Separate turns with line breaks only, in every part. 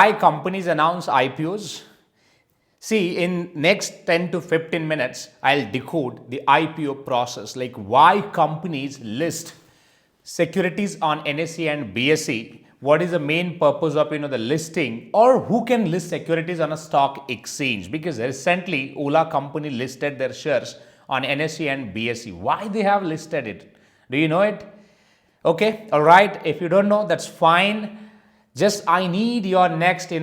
Why companies announce IPOs? See, in next 10 to 15 minutes, I'll decode the IPO process, like why companies list securities on NSE and BSE. What is the main purpose of the listing, or who can list securities on a stock exchange? Because recently, Ola company listed their shares on NSE and BSE. Why they have listed it? Do you know it? Okay, all right. If you don't know, that's fine. Just I need your next 10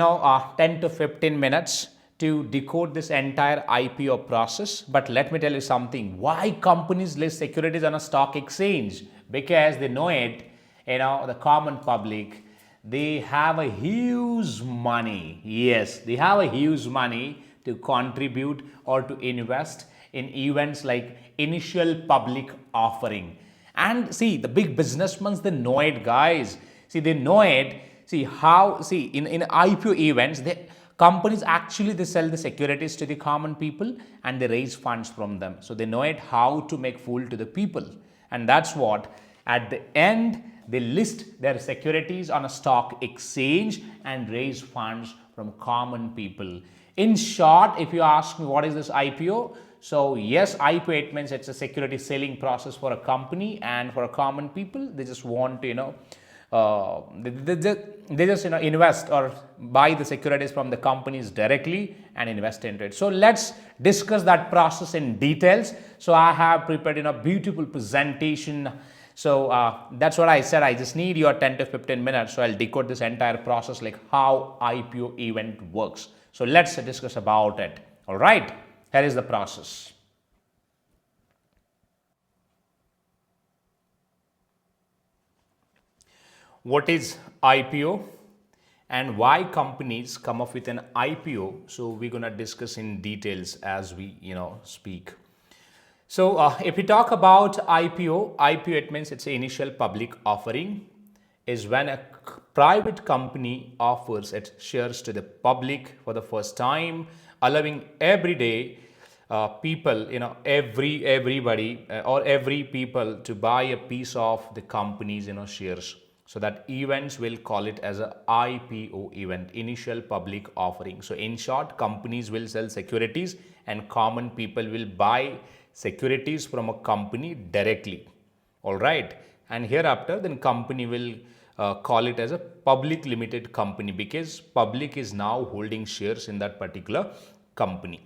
to 15 minutes to decode this entire IPO process. But let me tell you something. Why companies list securities on a stock exchange? Because they know it, the common public, they have a huge money. Yes, they have a huge money to contribute or to invest in events like initial public offering. And see, the big businessmen, they know it, guys. See, they know it. See how, see, in IPO events, companies actually they sell the securities to the common people and they raise funds from them. So they know it how to make fool to the people. And that's what at the end they list their securities on a stock exchange and raise funds from common people. In short, if you ask me what is this IPO? So yes, IPO, it means it's a security selling process for a company, and for a common people, they just want to they just invest or buy the securities from the companies directly and invest into it. So let's discuss that process in details. So I have prepared a beautiful presentation. So that's what I said. I just need your 10 to 15 minutes. So I'll decode this entire process, like how IPO event works. So let's discuss about it. All right. Here is the process. What is IPO and why companies come up with an IPO? So we're going to discuss in details as we speak. So if we talk about IPO, it means it's an initial public offering, is when a private company offers its shares to the public for the first time, allowing every day people, everybody or every people to buy a piece of the company's shares. So that events will call it as a IPO event, initial public offering. So in short, companies will sell securities and common people will buy securities from a company directly. All right. And hereafter, then company will call it as a public limited company, because public is now holding shares in that particular company.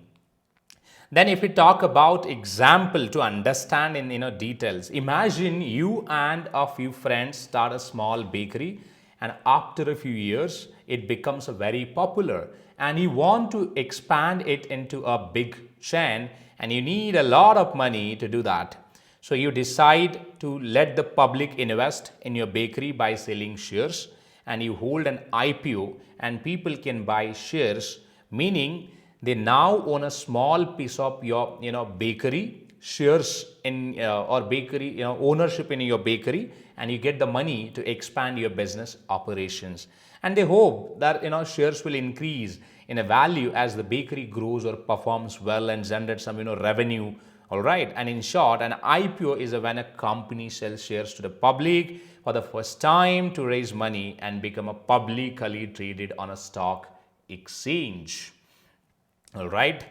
Then if we talk about example to understand in details, imagine you and a few friends start a small bakery, and after a few years it becomes very popular and you want to expand it into a big chain, and you need a lot of money to do that. So you decide to let the public invest in your bakery by selling shares, and you hold an IPO and people can buy shares, meaning they now own a small piece of your bakery shares in or bakery ownership in your bakery, and you get the money to expand your business operations. And they hope that shares will increase in a value as the bakery grows or performs well and generates some revenue. All right. And in short, an IPO is when a company sells shares to the public for the first time to raise money and become a publicly traded on a stock exchange. All right.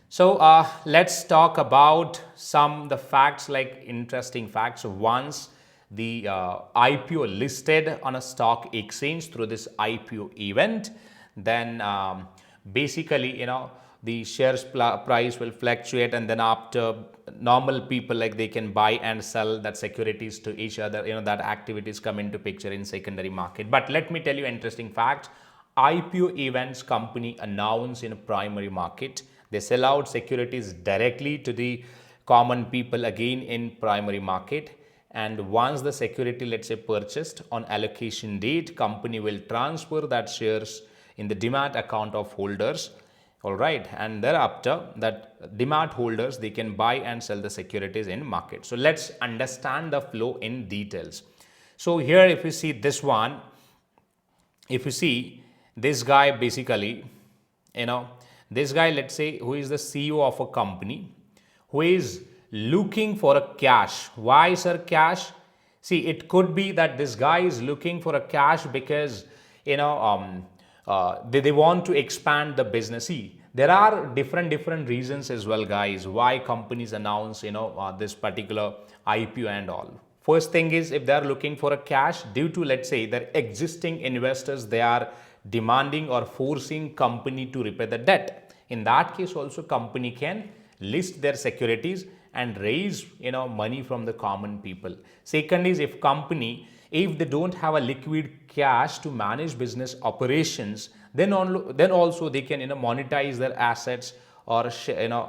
So let's talk about the facts, like interesting facts. So once the IPO listed on a stock exchange through this IPO event, then basically the shares price will fluctuate, and then after normal people, like they can buy and sell that securities to each other, that activities come into picture in secondary market. But let me tell you interesting fact. IPO events company announce in a primary market. They sell out securities directly to the common people again in primary market. And once the security, let's say, purchased on allocation date, company will transfer that shares in the demat account of holders. All right. And thereafter, that demat holders, they can buy and sell the securities in market. So let's understand the flow in details. So here, if you see this one, if you see this guy, basically, this guy, let's say, who is the CEO of a company, who is looking for a cash. Why, sir, cash? See, it could be that this guy is looking for a cash because they want to expand the business. See, there are different reasons as well, guys, why companies announce this particular IPO and all. First thing is, if they are looking for a cash due to, let's say, their existing investors, they are demanding or forcing company to repay the debt. In that case also, company can list their securities and raise money from the common people. Second is, if they don't have a liquid cash to manage business operations, then also they can monetize their assets, or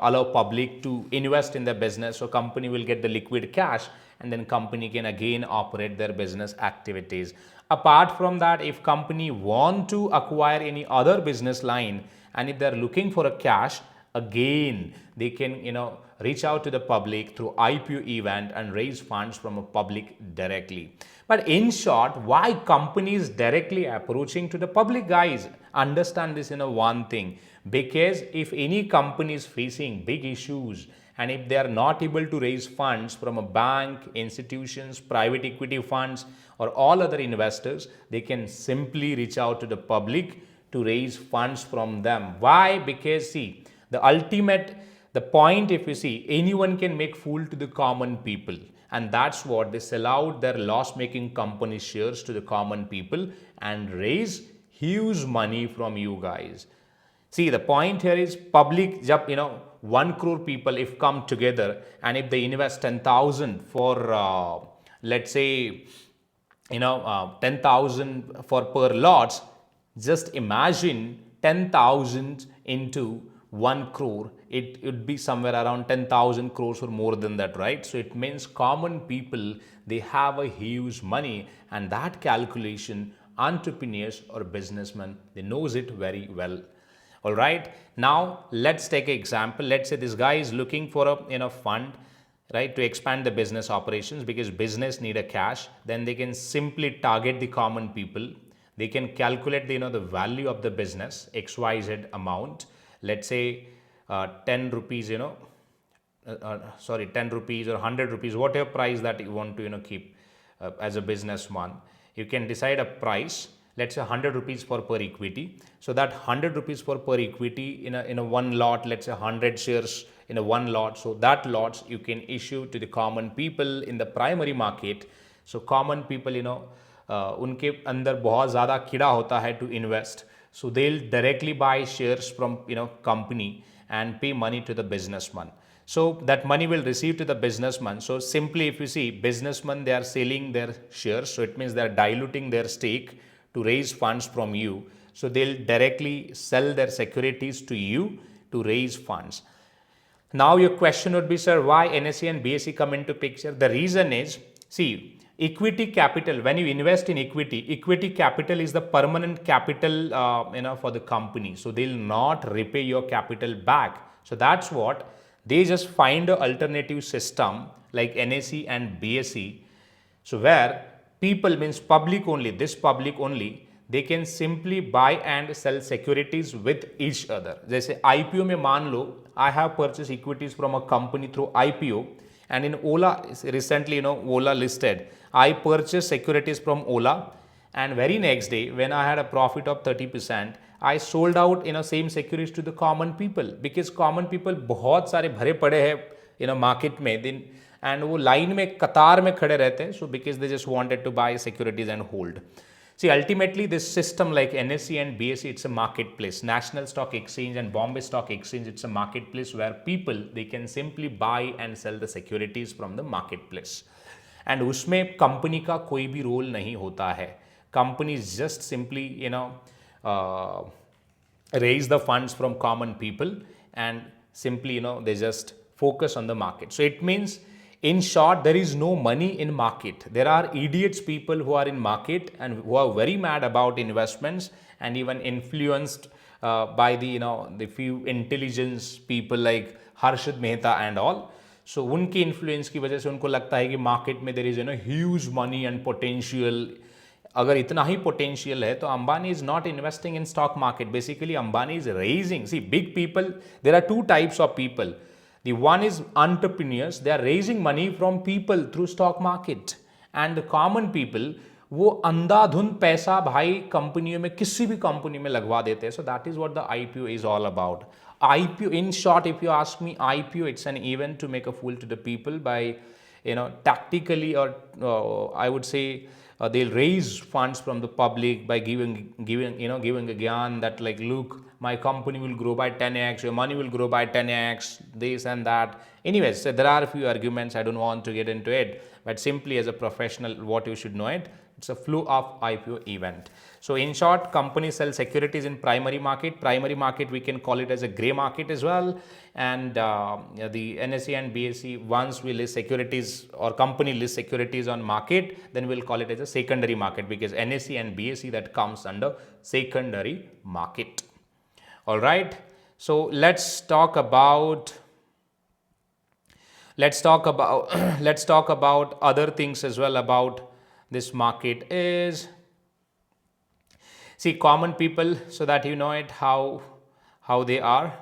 allow public to invest in the business, so company will get the liquid cash, and then company can again operate their business activities. Apart from that, if company want to acquire any other business line, and if they are looking for a cash, again they can reach out to the public through IPO event and raise funds from a public directly. But in short, why companies directly approaching to the public, guys? Understand this one thing, because if any company is facing big issues, and if they are not able to raise funds from a bank, institutions, private equity funds, or all other investors, they can simply reach out to the public to raise funds from them. Why? Because see, the point, if you see, anyone can make fool to the common people, and that's what they sell out their loss making company shares to the common people and raise huge money from you guys. See, the point here is, public, 1 crore people if come together, and if they invest 10,000 for let's say 10,000 for per lots, just imagine 10,000 into 1 crore, it would be somewhere around 10,000 crores or more than that, right? So it means common people, they have a huge money, and that calculation entrepreneurs or businessmen, they knows it very well. All right, now let's take an example. Let's say this guy is looking for a fund, right, to expand the business operations, because business need a cash. Then they can simply target the common people. They can calculate the value of the business, XYZ amount, let's say 10 rupees, 10 rupees or 100 rupees, whatever price that you want to keep as a businessman. You can decide a price, let's say 100 rupees for per equity. So that 100 rupees for per equity in a one lot, let's say 100 shares in a one lot. So that lots you can issue to the common people in the primary market. So common people, उनके अंदर बहुत ज़्यादा कीड़ा होता है to invest. So they'll directly buy shares from company and pay money to the businessman. So that money will receive to the businessman. So simply, if you see, businessmen, they are selling their shares. So it means they are diluting their stake to raise funds from you. So they'll directly sell their securities to you to raise funds. Now your question would be, sir, why NSE and BSE come into picture? The reason is, see, equity capital, when you invest in equity capital is the permanent capital for the company. So they'll not repay your capital back. So that's what they just find an alternative system like NSE and BSE. So where people, means public only, they can simply buy and sell securities with each other. जैसे IPO में मान लो, I have purchased equities from a company through IPO, and in Ola, recently, Ola listed, I purchased securities from Ola, and very next day, when I had a profit of 30%, I sold out same securities to the common people, because common people बहुत सारे भरे पड़े हैं market में दिन, and वो line में कतार में खड़े रहते हैं, so because they just wanted to buy securities and hold. See, ultimately, this system like NSE and BSE, it's a marketplace. National Stock Exchange and Bombay Stock Exchange, it's a marketplace where people, they can simply buy and sell the securities from the marketplace. And उसमें company का कोई भी role नहीं होता है. Companies just simply, raise the funds from common people, and simply, they just focus on the market. So it means, in short, there is no money in market. There are idiots people who are in market and who are very mad about investments, and even influenced by the few intelligence people like Harshad Mehta and all. So उनकी influence की वजह से उनको लगता है कि market में there is huge money and potential. अगर इतना ही potential है तो Ambani is not investing in stock market. Basically, Ambani is raising. See, big people, there are two types of people. The one is entrepreneurs. They are raising money from people through stock market. And the common people, वो अंधाधुंध पैसा भाई कंपनियों में, किसी भी company में लगवा देते हैं. So that is what the IPO is all about. IPO, in short, if you ask me, IPO, it's an event to make a fool to the people by, tactically, or I would say, they'll raise funds from the public by giving a gyan that, like, look, my company will grow by 10x, your money will grow by 10x, this and that. Anyways, so there are a few arguments, I don't want to get into it, but simply as a professional, what you should know it, it's a flu of IPO event. So in short, companies sell securities in primary market. Primary market, we can call it as a gray market as well. And the NSE and BSE, once we list securities or company list securities on market, then we'll call it as a secondary market, because NSE and BSE, that comes under secondary market. All right. So let's talk about let's talk about other things as well about this market. Is, see, common people, so that you know it, how they are.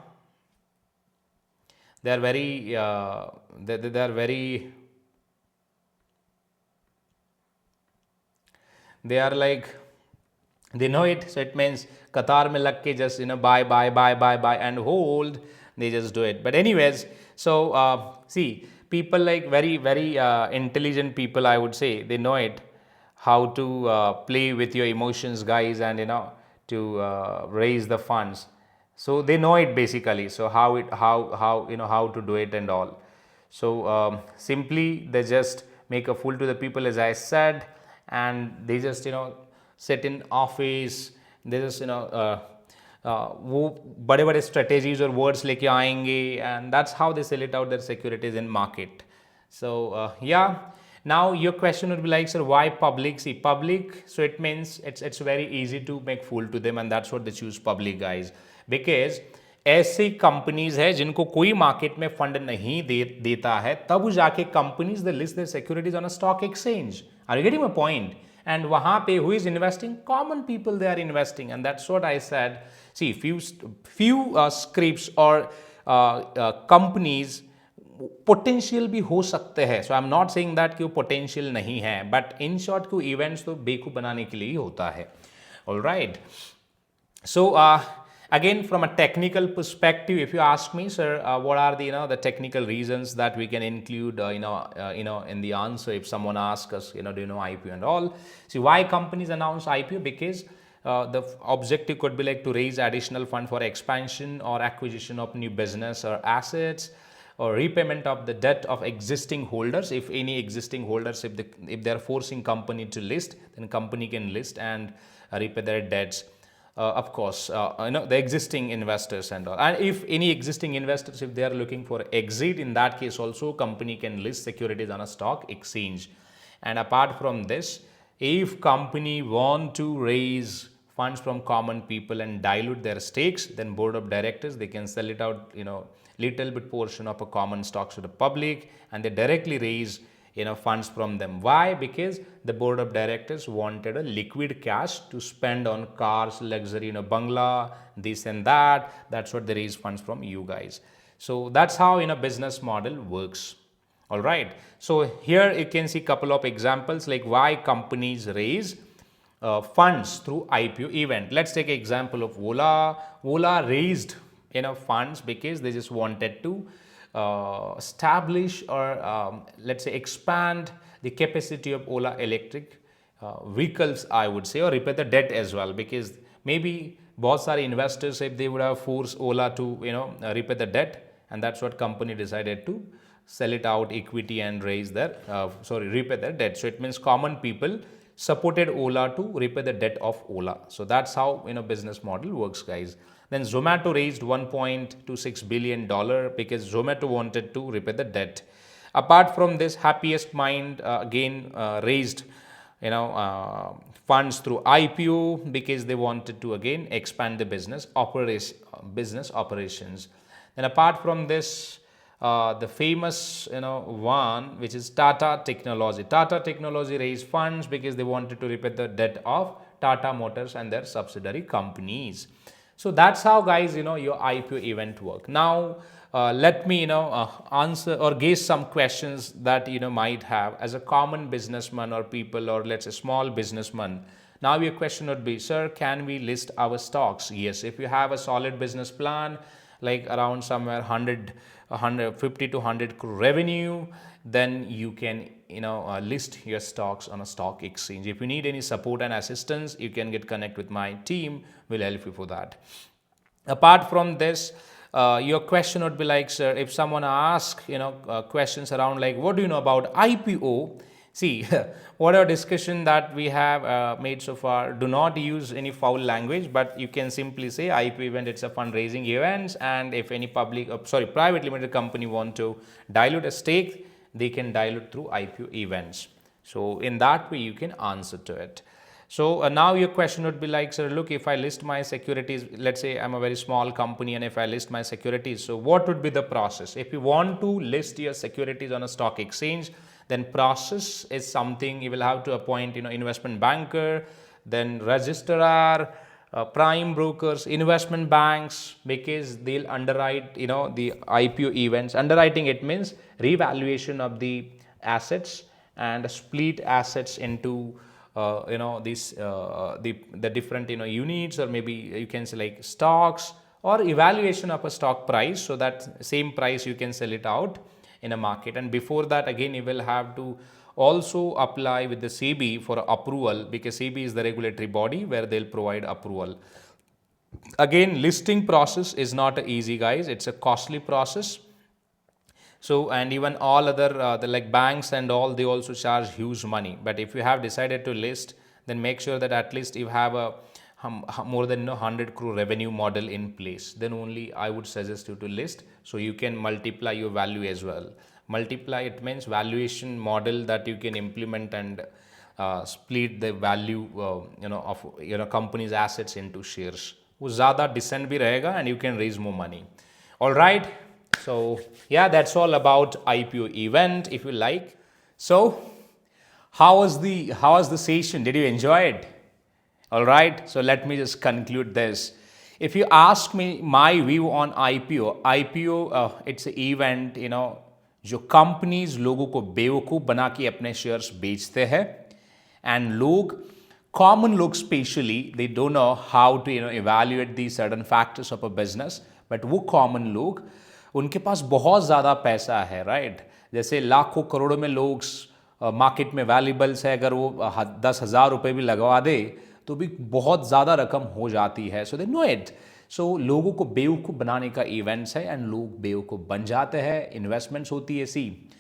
They are very they are very, they are like, they know it. So it means Qatar mein lag ke just, buy and hold, they just do it. But anyways, so see, people like very intelligent people, I would say, they know it, how to play with your emotions, guys, and to raise the funds. So they know it basically. So how to do it and all. So simply they just make a fool to the people, as I said, and they just sit in office. They just वो बड़े बड़े strategies और words लेके आएंगे, and that's how they sell it out their securities in market. So yeah. Now your question would be like, sir, why public? See, public, so it means it's very easy to make fool to them, and that's what they choose public, guys. Because ऐसी companies है जिनको कोई market में fund नहीं देता है, तब जाके companies they list their securities on a stock exchange. Are you getting my point? And वहां पे who is investing? Common people, they are investing. And that's what I said. See, few scripts और companies potential भी हो सकते हैं. So I am not saying that कि वो potential नहीं है, बट इन शॉर्ट को इवेंट्स तो बेवकूफ बनाने के लिए ही होता है. All right. So again, from a technical perspective, if you ask me, sir, what are the the technical reasons that we can include in the answer if someone asks us, do you know IPO and all? See, why companies announce IPO? Because the objective could be like to raise additional fund for expansion or acquisition of new business or assets, or repayment of the debt of existing holders. If any existing holders, if they are forcing company to list, then company can list and repay their debts. Of course, the existing investors and all. And if any existing investors, if they are looking for exit, in that case also company can list securities on a stock exchange. And apart from this, if company want to raise funds from common people and dilute their stakes, then board of directors, they can sell it out, little bit portion of a common stocks to the public, and they directly raise funds from them. Why? Because the board of directors wanted a liquid cash to spend on cars, luxury, bungalow, this and that. That's what they raise funds from you guys. So that's how business model works. All right. So here you can see couple of examples like why companies raise funds through IPO event. Let's take an example of Ola. Ola raised funds because they just wanted to establish or let's say expand the capacity of Ola electric vehicles, I would say, or repay the debt as well, because maybe बहुत सारे investors, if they would have forced Ola to repay the debt, and that's what company decided to sell it out equity and raise their repay their debt. So it means common people supported Ola to repay the debt of Ola. So that's how business model works, guys. Then Zomato raised $1.26 billion because Zomato wanted to repay the debt. Apart from this, Happiest Mind again raised funds through IPO because they wanted to again expand the business operations. Then apart from this, the famous one, which is Tata Technology. Tata Technology raised funds because they wanted to repay the debt of Tata Motors and their subsidiary companies. So that's how, guys, your IPO event work. Now, let me answer or guess some questions that might have as a common businessman or people, or let's say small businessman. Now your question would be, sir, can we list our stocks? Yes, if you have a solid business plan, like around somewhere 150 to 100 crore revenue, then you can list your stocks on a stock exchange. If you need any support and assistance, you can get connect with my team. We'll help you for that. Apart from this, your question would be like, sir, if someone asks questions around like, what do you know about IPO? See, whatever discussion that we have made so far, do not use any foul language, but you can simply say IPO event, it's a fundraising event, and if any private limited company want to dilute a stake, they can dilute through IPO events. So in that way, you can answer to it. So now your question would be like, sir, look, if I list my securities, let's say I'm a very small company, and if I list my securities, so what would be the process? If you want to list your securities on a stock exchange, then process is something you will have to appoint, investment banker, then registrar, prime brokers, investment banks, because they'll underwrite, the IPO events. Underwriting, it means revaluation of the assets and split assets into the different units, or maybe you can say like stocks, or evaluation of a stock price, so that same price you can sell it out in a market. And before that, again, you will have to also apply with the SEBI for approval, because SEBI is the regulatory body where they'll provide approval. Again, listing process is not easy, guys. It's a costly process. So, and even all other the like banks and all, they also charge huge money. But if you have decided to list, then make sure that at least you have a more than 100 crore revenue model in place. Then only I would suggest you to list, so you can multiply your value as well. Multiply, it means valuation model that you can implement and split the value of company's assets into shares. वो ज़्यादा decent भी रहेगा, and you can raise more money. All right. So yeah, that's all about IPO event, if you like. So how was the session? Did you enjoy it? All right. So let me just conclude this. If you ask me my view on IPO, it's an event, जो companies लोगों को बेवकूफ़ बना के अपने shares बेचते हैं, and लोग, कॉमन लोग specially, they don't know how to evaluate the certain factors of a business, but वो कॉमन लोग, उनके पास बहुत ज़्यादा पैसा है, राइट? जैसे लाखों करोड़ों में लोग मार्केट में वैल्यूबल्स है, अगर वो 10,000 रुपये भी लगवा दे तो भी बहुत ज़्यादा रकम हो जाती है. सो दे नो इट. सो लोगों को बेवकूफ़ बनाने का इवेंट्स है, एंड लोग बेवकूफ़ बन जाते हैं. इन्वेस्टमेंट्स होती है ऐसी.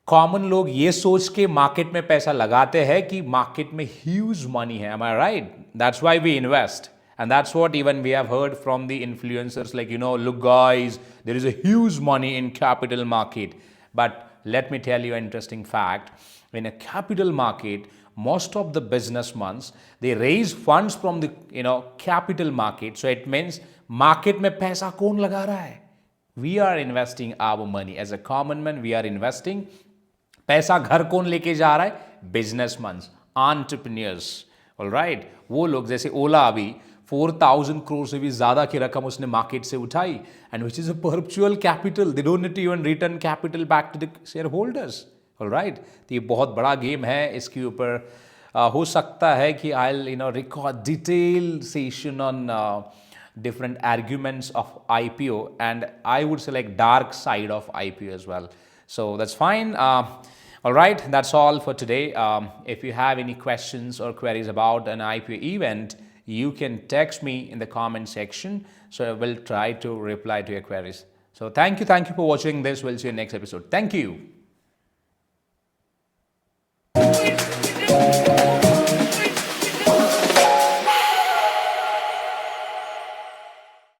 कॉमन लोग ये सोच के मार्केट में पैसा लगाते हैं कि मार्केट में ह्यूज मनी है. Am I right? That's why we invest. And that's what even we have heard from the influencers, like, look guys, there is a huge money in capital market. But let me tell you an interesting fact. In a capital market, most of the businessmen, they raise funds from the, capital market. So it means market में पैसा कौन लगा रहा है? We are investing our money. As a common man, we are investing. पैसा घर कौन लेके जा रहा है? Businessmen, entrepreneurs. All right? वो लोग, जैसे ओला अभी 4,000 करोड़ से भी ज़्यादा की रकम उसने मार्केट से उठाई, and which is a perpetual capital. They don't need to even return capital back to the shareholders. Alright? तो ये बहुत बड़ा गेम है. इसके ऊपर हो सकता है कि I record detail session on different arguments of IPO, and I would say like dark side of IPO as well. So that's fine. All right, that's all for today. If you have any questions or queries about an IPO event, you can text me in the comment section. So I will try to reply to your queries. So thank you for watching this. We'll see you next episode. Thank you.